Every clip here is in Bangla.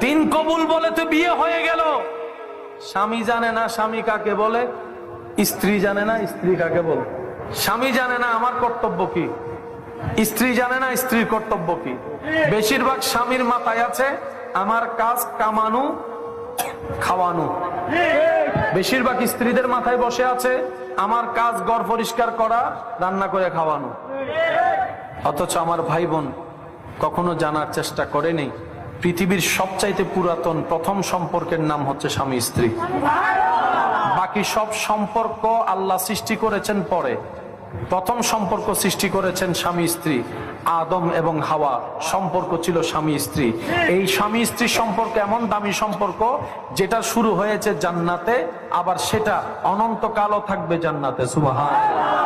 তিন কবুল বলে তো বিয়ে হয়ে গেল, স্বামী জানে না স্বামী কাকে বলে, স্ত্রী জানে না স্ত্রী কাকে বলে। স্বামী জানে না আমার কর্তব্য কি, স্ত্রী জানে না স্ত্রীর কর্তব্য কি। বেশিরভাগ স্বামীর মাথায় আছে আমার কাজ কামানো খাওয়ানো, বেশিরভাগ স্ত্রীদের মাথায় বসে আছে আমার কাজ ঘর পরিষ্কার করা রান্না করে খাওয়ানো। অথচ আমার ভাই বোন কখনো জানার চেষ্টা করেনি পৃথিবীর সবচাইতে পুরাতন প্রথম সম্পর্কের নাম হচ্ছে স্বামী স্ত্রী। বাকি সব সম্পর্ক আল্লাহ সৃষ্টি করেছেন পরে, প্রথম সম্পর্ক সৃষ্টি করেছেন স্বামী স্ত্রী। আদম এবং হাওয়া সম্পর্ক ছিল স্বামী স্ত্রী। এই স্বামী স্ত্রী সম্পর্ক এমন দামি সম্পর্ক যেটা শুরু হয়েছে জান্নাতে, আবার সেটা অনন্তকালও থাকবে জান্নাতে। সুবহানাল্লাহ।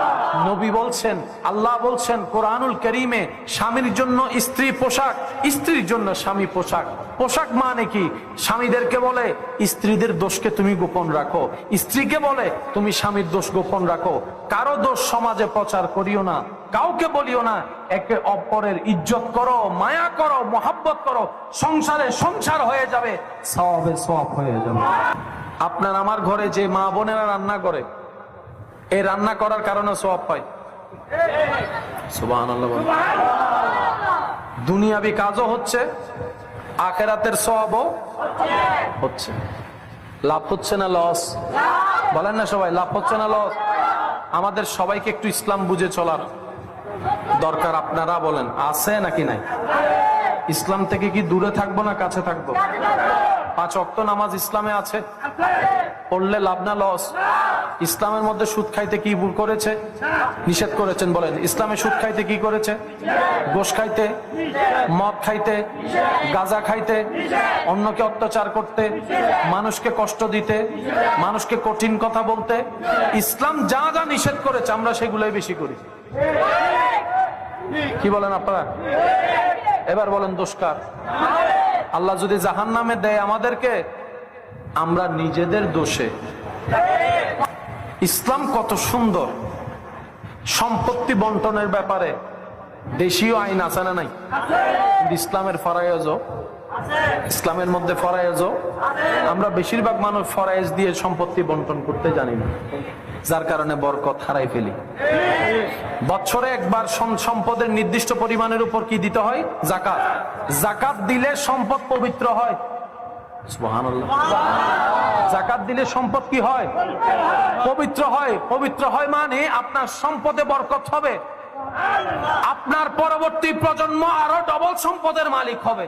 নবী বলছেন, আল্লাহ বলছেন কোরআনুল কারীমে, স্বামীর জন্য স্ত্রী পোশাক, স্ত্রীর জন্য স্বামী পোশাক। পোশাক মানে কি? স্বামীদেরকে বলে স্ত্রীদের দোষকে তুমি গোপন রাখো, স্ত্রীকে বলে তুমি স্বামীর দোষ গোপন রাখো। কারো দোষ সমাজে প্রচার করিও না, কাউকে বলিও না। একে অপরের ইজ্জত করো, মায়া করো, মহাব্বত করো, সংসারে সংসার হয়ে যাবে, সওয়াবে সওয়াব হয়ে যাবে। আপনার আমার ঘরে যে মা বোনেরা রান্না করে, এই রান্না করার কারণে সওয়াব পায়। সুবহানাল্লাহ। দুনিয়াবি কাজও হচ্ছে, আখিরাতের সওয়াবও হচ্ছে। লাভ হচ্ছে না লস? বলেন না সবাই, লাভ হচ্ছে না লস? আমাদের সবাইকে একটু ইসলাম বুঝে চলার দরকার। আপনারা বলেন আছে নাকি নাই? ইসলাম থেকে কি দূরে থাকবো না কাছে থাকবো? 5 ওয়াক্ত নামাজ ইসলামে আছে, পড়লে লাভ না লস? ইসলামের মধ্যে সুদ খাইতে কি ভুল করেছে? নিষেধ করেছেন। বলেন ইসলামে সুদ খাইতে কি করেছে? গোশ খাইতে, মদ খাইতে, গাঁজা খাইতে, অন্যকে অত্যাচার করতে, মানুষকে কষ্ট দিতে, মানুষকে কঠিন কথা বলতে, ইসলাম যা যা নিষেধ করেছে আমরা সেগুলোই বেশি করি। কি বলেন আপনারা? এবার বলেন দোষ কার? আল্লাহ যদি জাহান্নামে দেয় আমাদেরকে, আমরা নিজেদের দোষে। ইসলাম কত সুন্দর। সম্পত্তি বন্টনের ব্যাপারে দেশীয় আইন আছে না নাই? ইসলামের ফরায়েজ, ইসলামের মধ্যে ফরায়েজ, আমরা বেশিরভাগ মানুষ ফরায়েজ দিয়ে সম্পত্তি বন্টন করতে জানি না, যার কারণে বরকত হারাই ফেলি। বছরে একবার সম্পদের নির্দিষ্ট পরিমাণের উপর কি দিতে হয়? যাকাত। যাকাত দিলে সম্পদ পবিত্র হয়। সুবহানাল্লাহ। যাকাত দিলে সম্পদ কি হয়? পবিত্র হয়। পবিত্র হয় মানে আপনার সম্পদে বরকত হবে, আপনার পরবর্তী প্রজন্ম আরো ডবল সম্পদের মালিক হবে।